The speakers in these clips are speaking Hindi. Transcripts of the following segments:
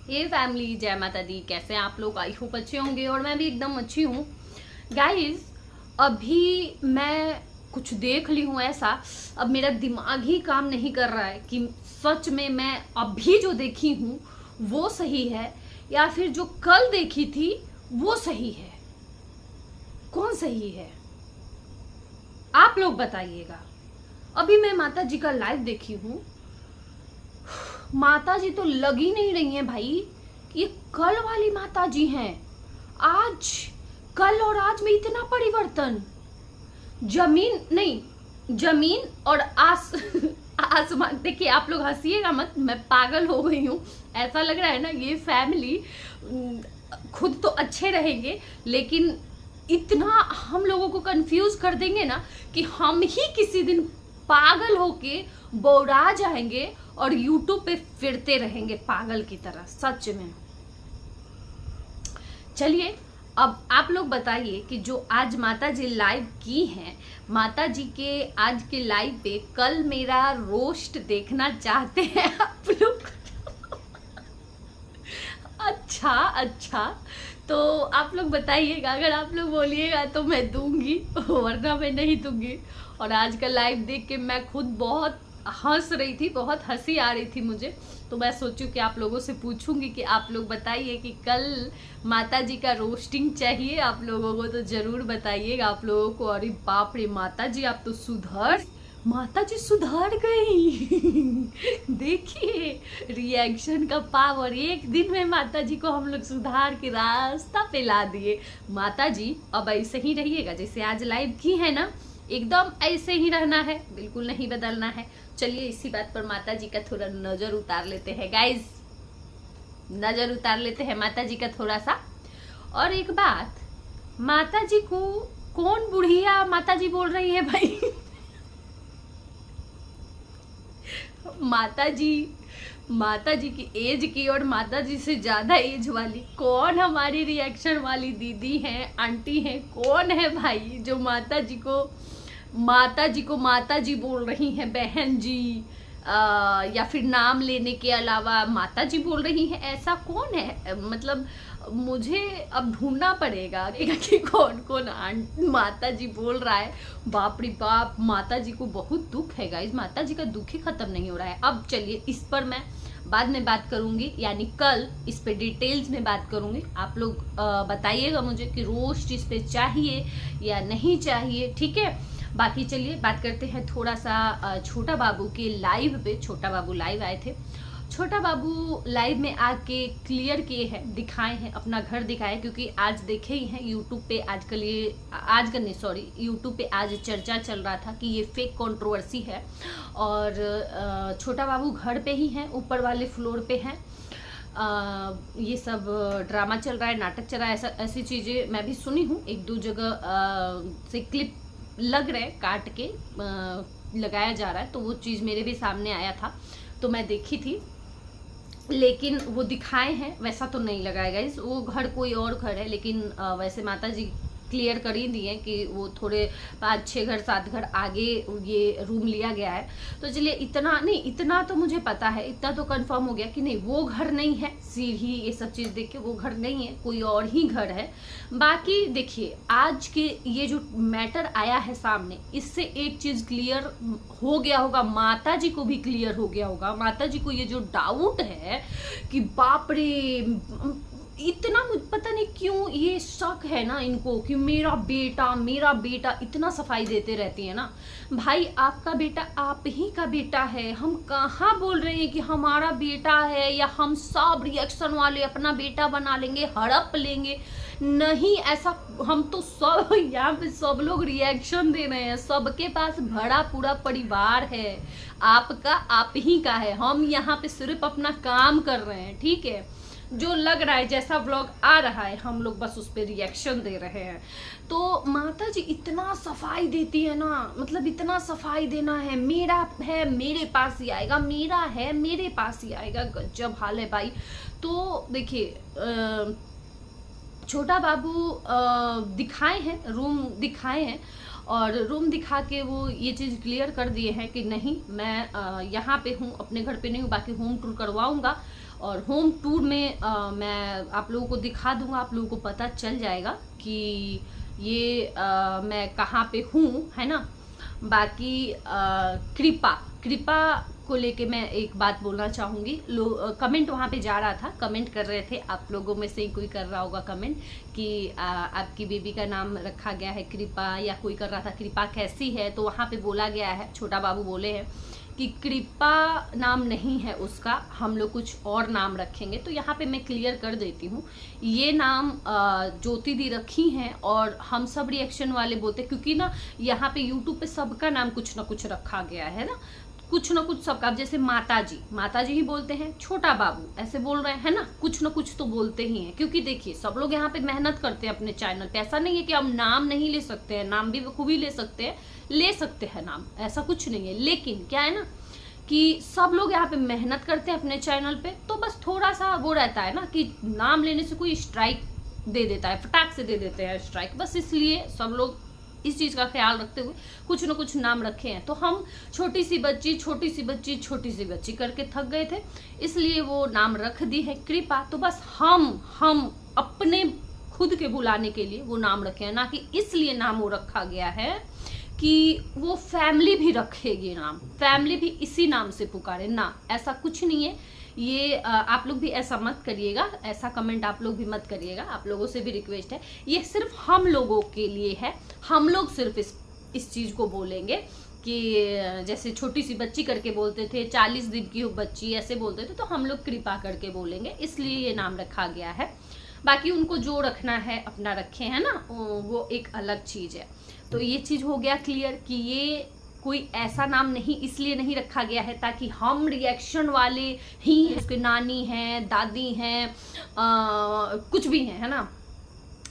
ये फैमिली, जय माता दी। कैसे हैं आप लोग? आई होप अच्छे होंगे और मैं भी एकदम अच्छी हूँ। गाइस, अभी मैं कुछ देख ली हूँ ऐसा, अब मेरा दिमाग ही काम नहीं कर रहा है कि सच में मैं अभी जो देखी हूँ वो सही है या फिर जो कल देखी थी वो सही है। कौन सही है आप लोग बताइएगा। अभी मैं माता जी का लाइव देखी हूँ, माता जी तो लग ही नहीं रही हैं भाई कि ये कल वाली माता जी हैं। आज, कल और आज में इतना परिवर्तन, जमीन नहीं, जमीन और आसमान। देखिए आप लोग हंसिएगा मत, मैं पागल हो गई हूँ। ऐसा लग रहा है ना ये फैमिली खुद तो अच्छे रहेंगे लेकिन इतना हम लोगों को कंफ्यूज कर देंगे ना कि हम ही किसी दिन पागल होके बौरा जाएंगे और यूट्यूब पे फिरते रहेंगे पागल की तरह, सच में। चलिए अब आप लोग बताइए कि जो आज माता जी लाइव की हैं, माता जी के आज के लाइव पे कल मेरा रोस्ट देखना चाहते हैं आप लोग? अच्छा, तो आप लोग बताइएगा। अगर आप लोग बोलिएगा तो मैं दूंगी, वरना मैं नहीं दूंगी। और आज का लाइव देख के मैं खुद बहुत हंस रही थी, बहुत हंसी आ रही थी मुझे। तो मैं सोचूं कि आप लोगों से पूछूंगी कि आप लोग बताइए कि कल माता जी का रोस्टिंग चाहिए आप लोगों को, तो जरूर बताइएगा आप लोगों को। अरे बाप रे, माता जी आप तो माता जी सुधर गई। देखिए रिएक्शन का पावर, एक दिन में माता जी को हम लोग सुधार के रास्ता पे ला दिए। माता जी अब ऐसे ही रहिएगा जैसे आज लाइव की है ना, एकदम ऐसे ही रहना है, बिल्कुल नहीं बदलना है। चलिए इसी बात पर माता जी का थोड़ा नजर उतार लेते हैं गाइज, नजर उतार लेते हैं माता जी का थोड़ा सा। और एक बात, माता जी को कौन बुढ़िया माता जी बोल रही है भाई? माता जी की एज की और माता जी से ज्यादा एज वाली कौन हमारी रिएक्शन वाली दीदी हैं, आंटी हैं, कौन है भाई जो माता जी को माता जी बोल रही हैं, बहन जी, या फिर नाम लेने के अलावा माता जी बोल रही हैं? ऐसा कौन है? मतलब मुझे अब ढूंढना पड़ेगा कि कौन कौन माता जी बोल रहा है। बाप रे बाप, माता जी को बहुत दुख है गाइस, माता जी का दुख ही खत्म नहीं हो रहा है। अब चलिए इस पर मैं बाद में बात करूंगी, यानी कल इस पे डिटेल्स में बात करूंगी। आप लोग बताइएगा मुझे कि रोस्ट इस पे चाहिए या नहीं चाहिए, ठीक है। बाकी चलिए बात करते हैं थोड़ा सा छोटा बाबू के लाइव पे। छोटा बाबू लाइव आए थे, छोटा बाबू लाइव में आके क्लियर किए हैं, दिखाए हैं, अपना घर दिखाए। क्योंकि आज देखे ही हैं यूट्यूब पे आजकल ये आजकल नहीं सॉरी यूट्यूब पे आज चर्चा चल रहा था कि ये फेक कंट्रोवर्सी है। और छोटा बाबू घर पे ही हैं, ऊपर वाले फ्लोर पे हैं। ये सब ड्रामा चल रहा है, नाटक चल रहा है, ऐसी चीज़ें मैं भी सुनी हूँ। एक दो जगह से क्लिप लग रहे काट के लगाया जा रहा है, तो वो चीज़ मेरे भी सामने आया था तो मैं देखी थी। लेकिन वो दिखाए हैं वैसा तो नहीं लगाया गाइस, वो घर कोई और घर है। लेकिन वैसे माता जी क्लियर कर ही दिए कि वो थोड़े 5-6 घर 7 घर आगे ये रूम लिया गया है। तो चलिए इतना नहीं, इतना तो मुझे पता है, इतना तो कंफर्म हो गया कि नहीं वो घर नहीं है। सीढ़ी ये सब चीज़ देख के वो घर नहीं है, कोई और ही घर है। बाकी देखिए आज के ये जो मैटर आया है सामने, इससे एक चीज़ क्लियर हो गया होगा, माता जी को भी क्लियर हो गया होगा। माता जी को ये जो डाउट है कि बाप रे, इतना पता नहीं क्यों ये शक है ना इनको कि मेरा बेटा इतना सफाई देते रहती है ना। भाई आपका बेटा आप ही का बेटा है, हम कहाँ बोल रहे हैं कि हमारा बेटा है या हम सब रिएक्शन वाले अपना बेटा बना लेंगे, हड़प लेंगे। नहीं, ऐसा हम तो सब यहाँ पे सब लोग रिएक्शन दे रहे हैं, सबके पास भरा पूरा परिवार है, आपका आप ही का है। हम यहाँ पे सिर्फ अपना काम कर रहे हैं, ठीक है। जो लग रहा है, जैसा व्लॉग आ रहा है, हम लोग बस उस पर रिएक्शन दे रहे हैं। तो माता जी इतना सफाई देती है ना, मतलब इतना सफाई देना है, मेरा है मेरे पास ही आएगा, मेरा है मेरे पास ही आएगा, गजब हाल है भाई। तो देखिए छोटा बाबू दिखाए हैं, रूम दिखाए हैं, और रूम दिखा के वो ये चीज़ क्लियर कर दिए हैं कि नहीं मैं यहाँ पे हूँ, अपने घर पे नहीं हूँ, बाकी होम टूर करवाऊँगा और होम टूर में मैं आप लोगों को दिखा दूंगा, आप लोगों को पता चल जाएगा कि ये मैं कहाँ पे हूँ, है ना। बाकी कृपा को लेके मैं एक बात बोलना चाहूँगी। कमेंट वहाँ पे जा रहा था, कमेंट कर रहे थे, आप लोगों में से ही कोई कर रहा होगा कमेंट कि आपकी बेबी का नाम रखा गया है कृपा, या कोई कर रहा था कृपा कैसी है, तो वहाँ पे बोला गया है, छोटा बाबू बोले हैं कि कृपा नाम नहीं है उसका, हम लोग कुछ और नाम रखेंगे। तो यहाँ पे मैं क्लियर कर देती हूँ, ये नाम ज्योति दी रखी हैं और हम सब रिएक्शन वाले बोलते, क्योंकि ना यहाँ पे यूट्यूब पे सबका नाम कुछ ना कुछ रखा गया है ना, कुछ ना कुछ सबका। जैसे माता जी ही बोलते हैं, छोटा बाबू ऐसे बोल रहे हैं ना, कुछ ना कुछ तो बोलते ही हैं। क्योंकि देखिए सब लोग यहाँ पे मेहनत करते हैं अपने चैनल पे, ऐसा नहीं है कि हम नाम नहीं ले सकते हैं, नाम भी बखूबी ले सकते हैं नाम, ऐसा कुछ नहीं है। लेकिन क्या है ना कि सब लोग यहाँ पे मेहनत करते हैं अपने चैनल पे, तो बस थोड़ा सा वो रहता है ना कि नाम लेने से कोई स्ट्राइक दे देता है, फटाक से दे देते हैं स्ट्राइक, बस इसलिए सब लोग इस चीज़ का ख्याल रखते हुए कुछ न कुछ नाम रखे हैं। तो हम छोटी सी बच्ची करके थक गए थे, इसलिए वो नाम रख दी है कृपा। तो बस हम अपने खुद के बुलाने के लिए वो नाम रखे हैं, ना कि इसलिए नाम वो रखा गया है कि वो फैमिली भी रखेगी नाम, फैमिली भी इसी नाम से पुकारे ना, ऐसा कुछ नहीं है। ये आप लोग भी ऐसा मत करिएगा, ऐसा कमेंट आप लोग भी मत करिएगा, आप लोगों से भी रिक्वेस्ट है। ये सिर्फ हम लोगों के लिए है, हम लोग सिर्फ इस चीज़ को बोलेंगे कि जैसे छोटी सी बच्ची करके बोलते थे, 40 दिन की बच्ची ऐसे बोलते थे, तो हम लोग कृपा करके बोलेंगे, इसलिए ये नाम रखा गया है। बाकी उनको जो रखना है अपना रखे, है ना, वो एक अलग चीज़ है। तो ये चीज़ हो गया क्लियर कि ये कोई ऐसा नाम नहीं इसलिए नहीं रखा गया है ताकि हम रिएक्शन वाले ही उसके नानी हैं, दादी हैं, कुछ भी हैं, है ना,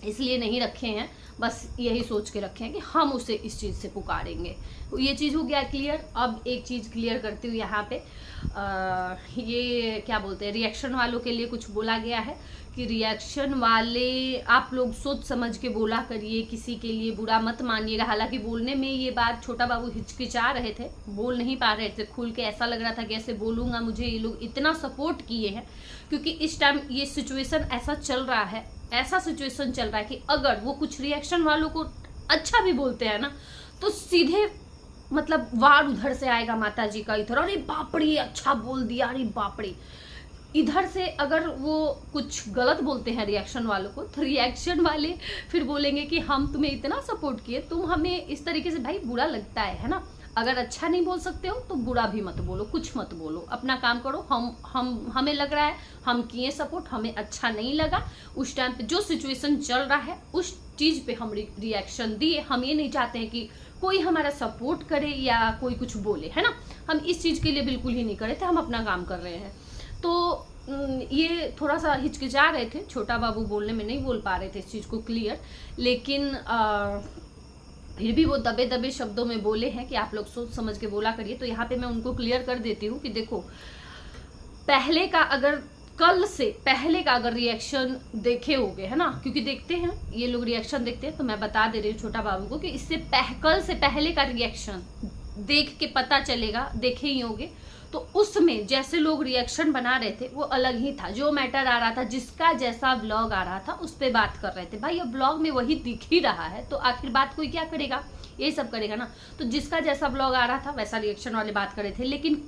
इसलिए नहीं रखे हैं। बस यही सोच के रखे हैं कि हम उसे इस चीज़ से पुकारेंगे। ये चीज़ हो गया क्लियर। अब एक चीज़ क्लियर करती हूँ यहाँ पे, ये क्या बोलते हैं, रिएक्शन वालों के लिए कुछ बोला गया है कि रिएक्शन वाले आप लोग सोच समझ के बोला करिए, किसी के लिए बुरा मत मानिएगा। हालांकि बोलने में ये बात छोटा बाबू हिचकिचा रहे थे, बोल नहीं पा रहे थे खुल के, ऐसा लग रहा था कि ऐसे बोलूँगा, मुझे ये लोग इतना सपोर्ट किए हैं, क्योंकि इस टाइम ये सिचुएशन ऐसा चल रहा है, ऐसा सिचुएशन चल रहा है कि अगर वो कुछ रिएक्शन वालों को अच्छा भी बोलते हैं ना, तो सीधे मतलब वार उधर से आएगा माता जी का इधर, अरे बापड़ी अच्छा बोल दिया, अरे बापड़ी। इधर से अगर वो कुछ गलत बोलते हैं रिएक्शन वालों को, तो रिएक्शन वाले फिर बोलेंगे कि हम तुम्हें इतना सपोर्ट किए, तुम हमें इस तरीके से, भाई बुरा लगता है ना। अगर अच्छा नहीं बोल सकते हो तो बुरा भी मत बोलो, कुछ मत बोलो, अपना काम करो। हमें लग रहा है हम किए सपोर्ट, हमें अच्छा नहीं लगा उस टाइम पे जो सिचुएशन चल रहा है, उस चीज़ पे हम रिएक्शन दिए। हम ये नहीं चाहते हैं कि कोई हमारा सपोर्ट करे या कोई कुछ बोले, है ना, हम इस चीज़ के लिए बिल्कुल ही नहीं करे थे, हम अपना काम कर रहे हैं। तो ये थोड़ा सा हिचकिचा रहे थे, छोटा बाबू बोलने में नहीं बोल पा रहे थे इस चीज़ को क्लियर, लेकिन फिर भी वो दबे दबे शब्दों में बोले हैं कि आप लोग सोच समझ के बोला करिए। तो यहाँ पे मैं उनको क्लियर कर देती हूँ कि देखो, पहले का अगर कल से पहले का अगर रिएक्शन देखे होगे, है ना, क्योंकि देखते हैं ये लोग रिएक्शन देखते हैं, तो मैं बता दे रही हूँ छोटा बाबू को कि इससे कल से पहले का रिएक्शन देख के पता चलेगा, देखे ही होंगे, तो उसमें जैसे लोग रिएक्शन बना रहे थे वो अलग ही था। जो मैटर आ रहा था, जिसका जैसा व्लॉग आ रहा था, उस पर बात कर रहे थे। भाई अब व्लॉग में वही दिख ही रहा है, तो आखिर बात कोई क्या करेगा, यही सब करेगा ना। तो जिसका जैसा व्लॉग आ रहा था वैसा रिएक्शन वाले बात कर रहे थे। लेकिन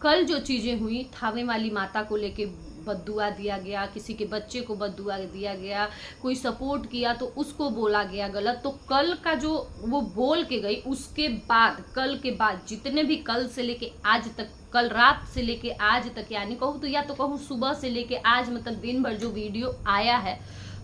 कल जो चीज़ें हुई, थावे वाली माता को लेके बद्दुआ दिया गया, किसी के बच्चे को बद्दुआ दिया गया, कोई सपोर्ट किया तो उसको बोला गया गलत। तो कल का जो वो बोल के गई, उसके बाद कल के बाद जितने भी कल से लेके आज तक, कल रात से लेके आज तक, यानी कहूँ तो या तो कहूँ सुबह से लेके आज, मतलब दिन भर जो वीडियो आया है,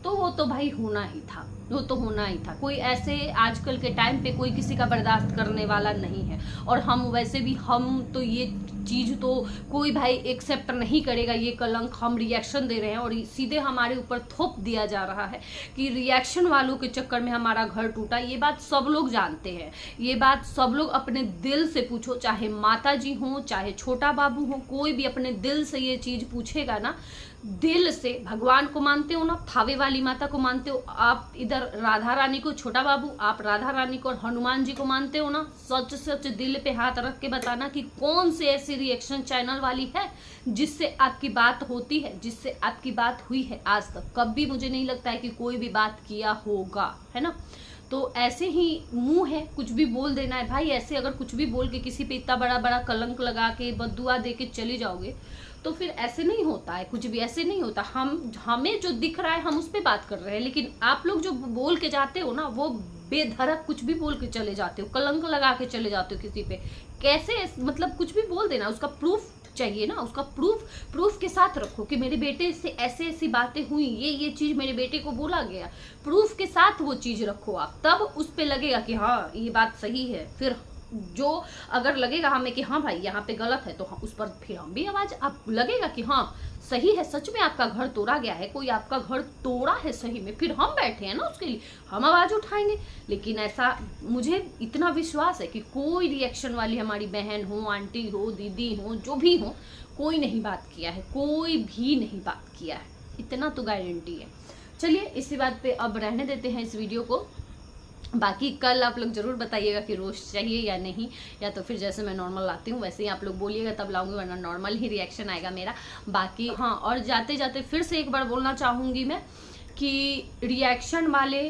तो वो तो भाई होना ही था, वो तो होना ही था। कोई ऐसे आजकल के टाइम पे कोई किसी का बर्दाश्त करने वाला नहीं है। और हम वैसे भी, हम तो ये चीज़ तो कोई भाई एक्सेप्ट नहीं करेगा, ये कलंक हम रिएक्शन दे रहे हैं और सीधे हमारे ऊपर थोप दिया जा रहा है कि रिएक्शन वालों के चक्कर में हमारा घर टूटा। ये बात सब लोग जानते हैं, ये बात सब लोग अपने दिल से पूछो, चाहे माता जी हों, चाहे छोटा बाबू हो, कोई भी अपने दिल से ये चीज़ पूछेगा ना, दिल से, भगवान को मानते हो ना, थावे वाली माता को मानते हो आप, इधर राधा रानी को, छोटा बाबू आप राधा रानी को और हनुमान जी को मानते हो ना, सच सच दिल पे हाथ रख के बताना कि कौन से ऐसी रिएक्शन चैनल वाली है जिससे आपकी बात होती है, जिससे आपकी बात हुई है आज तक? कभी मुझे नहीं लगता है कि कोई भी बात किया होगा, है ना। तो ऐसे ही मुंह है, कुछ भी बोल देना है भाई। ऐसे अगर कुछ भी बोल के किसी पे इतना बड़ा बड़ा कलंक लगा के बद्दुआ दे के चले जाओगे तो फिर ऐसे नहीं होता है, कुछ भी ऐसे नहीं होता। हमें जो दिख रहा है हम उस पर बात कर रहे हैं, लेकिन आप लोग जो बोल के जाते हो ना, वो बेधड़क कुछ भी बोल के चले जाते हो, कलंक लगा के चले जाते हो किसी पे। कैसे, मतलब कुछ भी बोल देना, उसका प्रूफ चाहिए ना, उसका प्रूफ के साथ रखो कि मेरे बेटे से ऐसे ऐसी बातें हुई, ये चीज मेरे बेटे को बोला गया, प्रूफ के साथ वो चीज रखो आप, तब उस पे लगेगा कि हाँ ये बात सही है। फिर जो अगर लगेगा हमें कि हाँ भाई यहाँ पे गलत है, तो उस पर फिर हम भी आवाज, आप लगेगा कि हाँ सही है, सच में आपका घर तोड़ा गया है, कोई आपका घर तोड़ा है सही में, फिर हम बैठे हैं ना उसके लिए, हम आवाज उठाएंगे। लेकिन ऐसा मुझे इतना विश्वास है कि कोई रिएक्शन वाली हमारी बहन हो, आंटी हो, दीदी हो, जो भी हो, कोई नहीं बात किया है, कोई भी नहीं बात किया है, इतना तो गारंटी है। चलिए इसी बात पे अब रहने देते हैं इस वीडियो को। बाकी कल आप लोग जरूर बताइएगा कि रोस्ट चाहिए या नहीं, या तो फिर जैसे मैं नॉर्मल लाती हूँ वैसे ही आप लोग बोलिएगा तब लाऊंगी, वरना नॉर्मल ही रिएक्शन आएगा मेरा। बाकी हाँ, और जाते जाते फिर से एक बार बोलना चाहूँगी मैं कि रिएक्शन वाले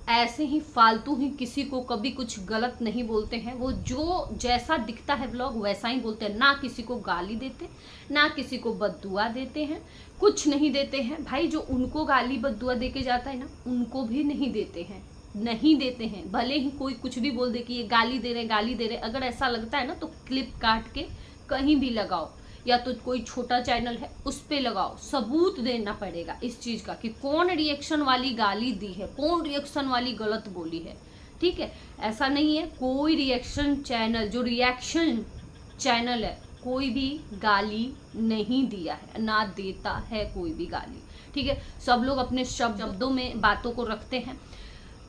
ऐसे ही फालतू ही किसी को कभी कुछ गलत नहीं बोलते हैं। वो जो जैसा दिखता है व्लॉग वैसा ही बोलते हैं, ना किसी को गाली देते, ना किसी को बद्दुआ देते हैं, कुछ नहीं देते हैं भाई। जो उनको गाली बद्दुआ दे के जाता है ना, उनको भी नहीं देते हैं, नहीं देते हैं। भले ही कोई कुछ भी बोल दे कि ये गाली दे रहे, गाली दे रहे, अगर ऐसा लगता है ना तो क्लिप काट के कहीं भी लगाओ, या तो कोई छोटा चैनल है उस पे लगाओ, सबूत देना पड़ेगा इस चीज का कि कौन रिएक्शन वाली गाली दी है, कौन रिएक्शन वाली गलत बोली है। ठीक है, ऐसा नहीं है कोई रिएक्शन चैनल, जो रिएक्शन चैनल है, कोई भी गाली नहीं दिया है, ना देता है कोई भी गाली। ठीक है, सब लोग अपने शब्दों में बातों को रखते हैं।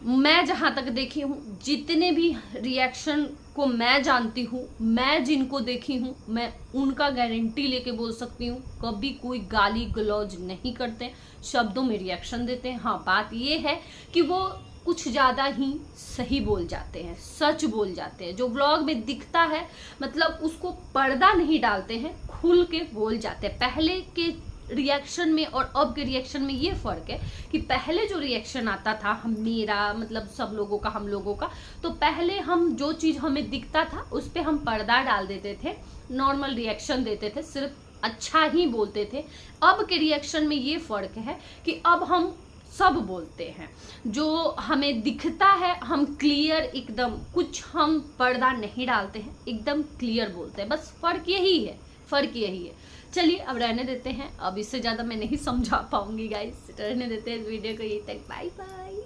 मैं जहां तक देखी हूँ, जितने भी रिएक्शन को मैं जानती हूँ, मैं जिनको देखी हूँ, मैं उनका गारंटी लेके बोल सकती हूँ, कभी कोई गाली गलौज नहीं करते, शब्दों में रिएक्शन देते हैं। हाँ, बात ये है कि वो कुछ ज़्यादा ही सही बोल जाते हैं, सच बोल जाते हैं, जो ब्लॉग में दिखता है, मतलब उसको पर्दा नहीं डालते हैं, खुल के बोल जाते हैं। पहले के रिएक्शन में और अब के रिएक्शन में ये फर्क है कि पहले जो रिएक्शन आता था मेरा, मतलब सब लोगों का, हम लोगों का, तो पहले हम जो चीज हमें दिखता था उस पे हम पर्दा डाल देते थे, नॉर्मल रिएक्शन देते थे, सिर्फ अच्छा ही बोलते थे। अब के रिएक्शन में ये फर्क है कि अब हम सब बोलते हैं, जो हमें दिखता है हम क्लियर एकदम, कुछ हम पर्दा नहीं डालते हैं, एकदम क्लियर बोलते हैं। बस फर्क यही है, फर्क यही है। चलिए अब रहने देते हैं, अब इससे ज़्यादा मैं नहीं समझा पाऊंगी गाइस, रहने देते हैं इस वीडियो को यहीं तक। Bye bye.